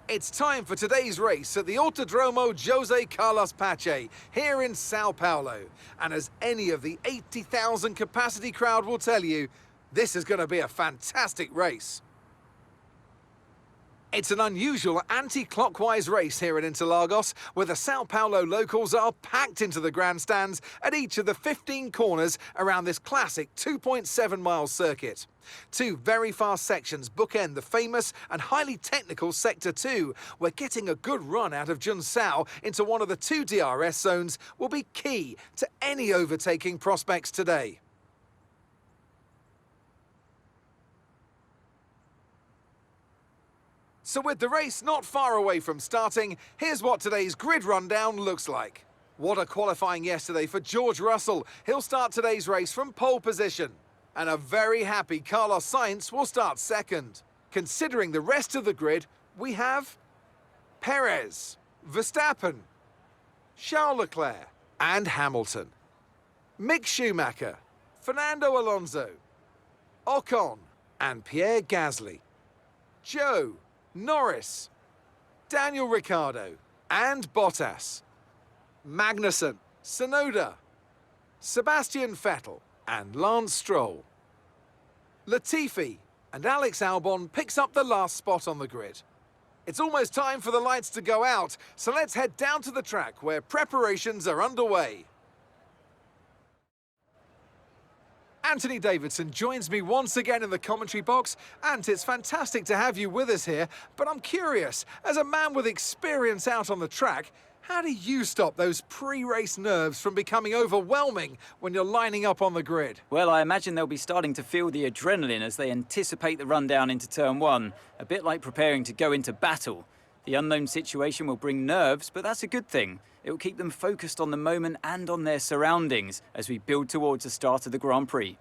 It's time for today's race at the Autodromo José Carlos Pache here in Sao Paulo. And as any of the 80,000 capacity crowd will tell you, this is going to be a fantastic race. It's an unusual anti-clockwise race here at Interlagos, where the Sao Paulo locals are packed into the grandstands at each of the 15 corners around this classic 2.7-mile circuit. Two very fast sections bookend the famous and highly technical Sector 2, where getting a good run out of Junsao into one of the two DRS zones will be key to any overtaking prospects today. So with the race not far away from starting, here's what today's grid rundown looks like. What a qualifying yesterday for George Russell. He'll start today's race from pole position. And a very happy Carlos Sainz will start second. Considering the rest of the grid, we have Perez, Verstappen, Charles Leclerc and Hamilton, Mick Schumacher, Fernando Alonso, Ocon and Pierre Gasly, Joe, Norris, Daniel Ricciardo and Bottas, Magnussen, Tsunoda, Sebastian Vettel and Lance Stroll. Latifi and Alex Albon picks up the last spot on the grid. It's almost time for the lights to go out, so let's head down to the track where preparations are underway. Anthony Davidson joins me once again in the commentary box. Ant, it's fantastic to have you with us here, but I'm curious, as a man with experience out on the track, how do you stop those pre-race nerves from becoming overwhelming when you're lining up on the grid? Well, I imagine they'll be starting to feel the adrenaline as they anticipate the run down into turn one, a bit like preparing to go into battle. The unknown situation will bring nerves, but that's a good thing. It will keep them focused on the moment and on their surroundings as we build towards the start of the Grand Prix.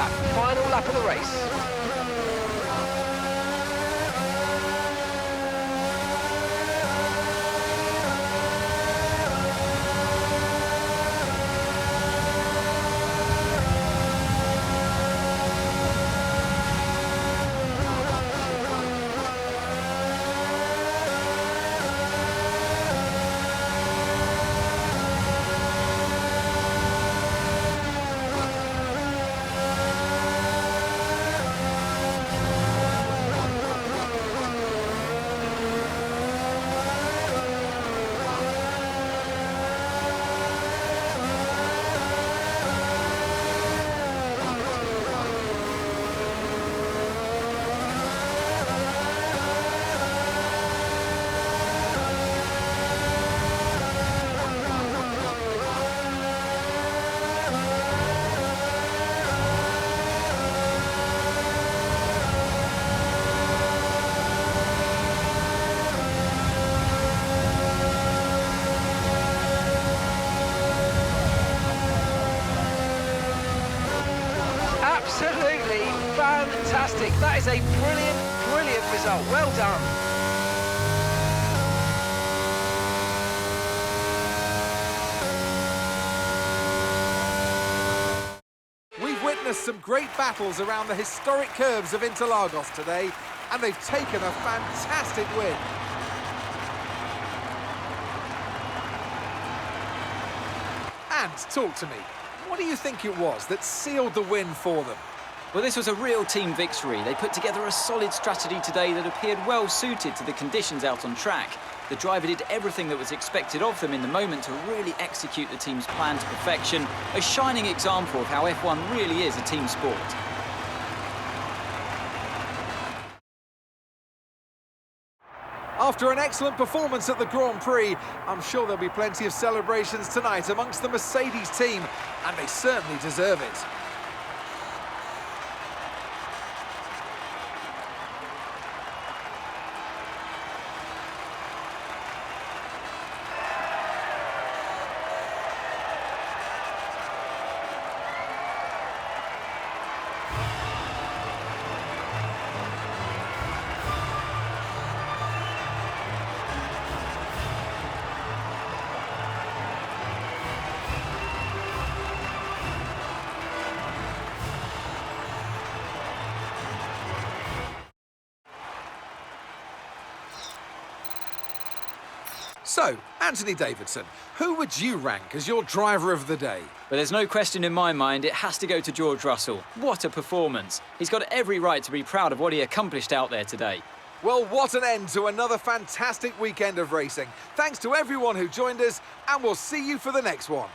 that final lap of the race. Absolutely fantastic. That is a brilliant, brilliant result. Well done. We've witnessed some great battles around the historic curves of Interlagos today, and they've taken a fantastic win. And talk to me. What do you think it was that sealed the win for them? Well, this was a real team victory. They put together a solid strategy today that appeared well suited to the conditions out on track. The driver did everything that was expected of them in the moment to really execute the team's plan to perfection. A shining example of how F1 really is a team sport. After an excellent performance at the Grand Prix, I'm sure there'll be plenty of celebrations tonight amongst the Mercedes team, and they certainly deserve it. So, Anthony Davidson, who would you rank as your driver of the day? But there's no question in my mind, it has to go to George Russell. What a performance. He's got every right to be proud of what he accomplished out there today. Well, what an end to another fantastic weekend of racing. Thanks to everyone who joined us, and we'll see you for the next one.